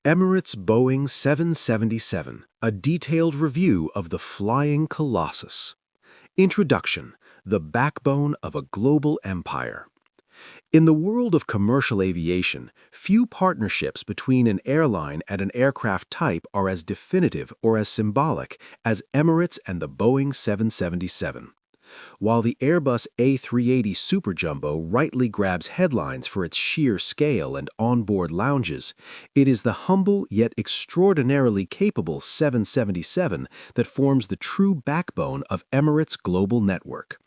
Emirates Boeing 777, a detailed review of the flying colossus. Introduction, the backbone of a global empire. In the world of commercial aviation, few partnerships between an airline and an aircraft type are as definitive or as symbolic as Emirates and the Boeing 777. While the Airbus A380 Super Jumbo rightly grabs headlines for its sheer scale and onboard lounges, it is the humble yet extraordinarily capable 777 that forms the true backbone of Emirates' global network.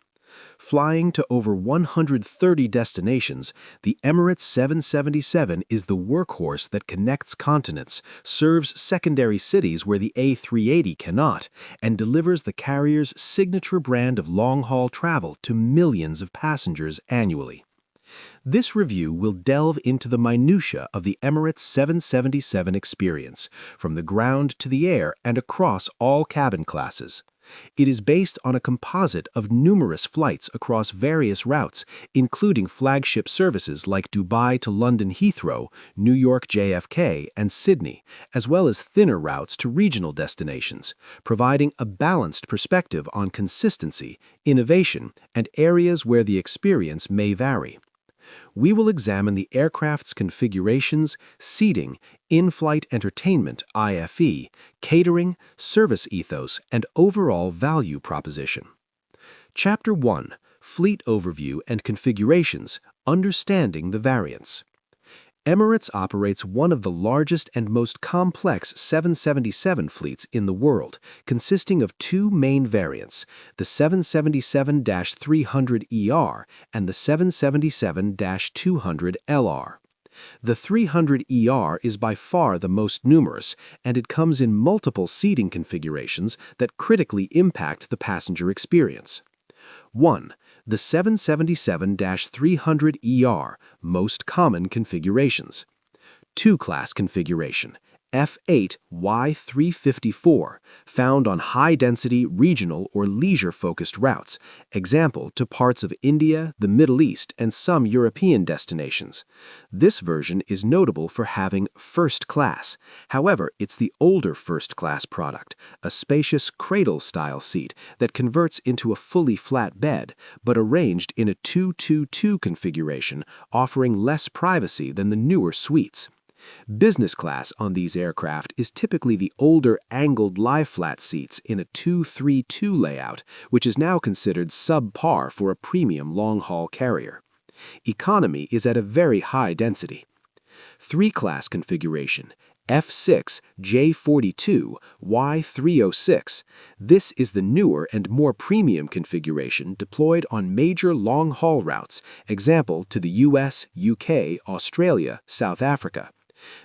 Flying to over 130 destinations, the Emirates 777 is the workhorse that connects continents, serves secondary cities where the A380 cannot, and delivers the carrier's signature brand of long-haul travel to millions of passengers annually. This review will delve into the minutiae of the Emirates 777 experience, from the ground to the air and across all cabin classes. It is based on a composite of numerous flights across various routes, including flagship services like Dubai to London Heathrow, New York JFK, and Sydney, as well as thinner routes to regional destinations, providing a balanced perspective on consistency, innovation, and areas where the experience may vary. We will examine the aircraft's configurations, seating, in-flight entertainment (IFE), catering, service ethos, and overall value proposition. Chapter 1: Fleet Overview and Configurations, Understanding the Variants. Emirates operates one of the largest and most complex 777 fleets in the world, consisting of two main variants, the 777-300ER and the 777-200LR. The 300ER is by far the most numerous, and it comes in multiple seating configurations that critically impact the passenger experience. 1. The 777-300ER, most common configurations. 2-class configuration, F8Y354, found on high-density regional or leisure-focused routes, example to parts of India, the Middle East, and some European destinations. This version is notable for having first class. However, it's the older first-class product, a spacious cradle-style seat that converts into a fully flat bed, but arranged in a 2-2-2 configuration, offering less privacy than the newer suites. Business class on these aircraft is typically the older angled lie-flat seats in a 2-3-2 layout, which is now considered subpar for a premium long-haul carrier. Economy is at a very high density. 3-class configuration, F6J42Y306. This is the newer and more premium configuration deployed on major long-haul routes, example to the US, UK, Australia, South Africa.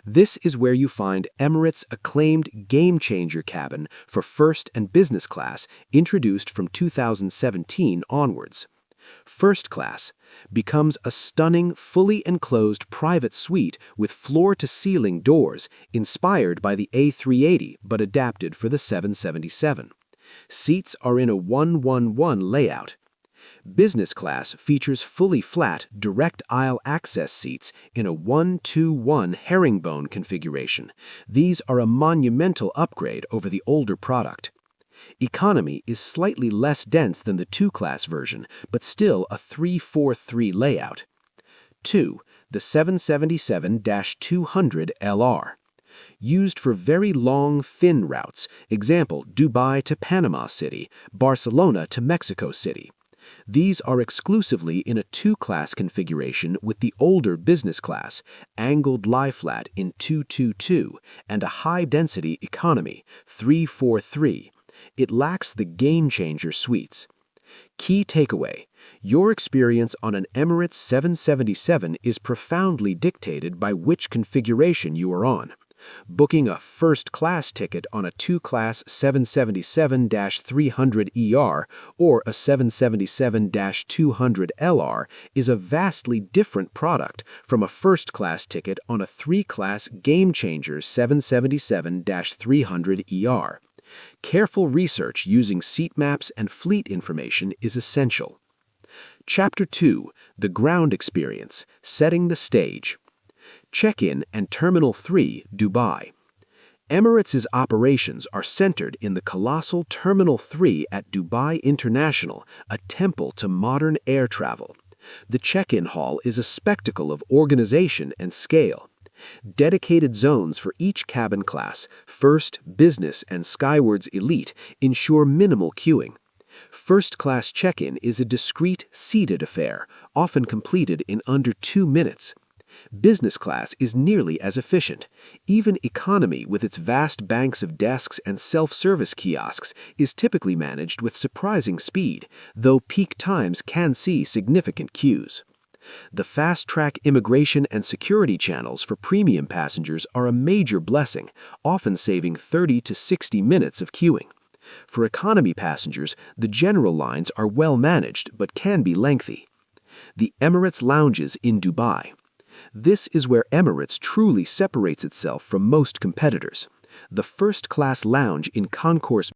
This is where you find Emirates' acclaimed game-changer cabin for first and business class, introduced from 2017 onwards. First class becomes a stunning, fully enclosed private suite with floor-to-ceiling doors, inspired by the A380 but adapted for the 777. Seats are in a 1-1-1 layout. Business class features fully flat, direct aisle access seats in a 1-2-1 herringbone configuration. These are a monumental upgrade over the older product. Economy is slightly less dense than the 2-class version, but still a 3-4-3 layout. 2. The 777-200LR. Used for very long, thin routes, example Dubai to Panama City, Barcelona to Mexico City. These are exclusively in a 2-class configuration with the older business class, angled lie-flat in 2-2-2, and a high-density economy, 3-4-3. It lacks the game-changer suites. Key takeaway: your experience on an Emirates 777 is profoundly dictated by which configuration you are on. Booking a first-class ticket on a 2-class 777-300ER or a 777-200LR is a vastly different product from a first-class ticket on a 3-class game-changer 777-300ER. Careful research using seat maps and fleet information is essential. Chapter 2: The Ground Experience, Setting the Stage. Check-in and Terminal 3, Dubai. Emirates' operations are centered in the colossal Terminal 3 at Dubai International, a temple to modern air travel. The check-in hall is a spectacle of organization and scale. Dedicated zones for each cabin class, First, Business, and Skywards Elite, ensure minimal queuing. First-class check-in is a discreet, seated affair, often completed in under 2 minutes. Business class is nearly as efficient. Even economy, with its vast banks of desks and self-service kiosks, is typically managed with surprising speed, though peak times can see significant queues. The fast-track immigration and security channels for premium passengers are a major blessing, often saving 30 to 60 minutes of queuing. For economy passengers, the general lines are well managed but can be lengthy. The Emirates lounges in Dubai. This is where Emirates truly separates itself from most competitors. The first-class lounge in Concourse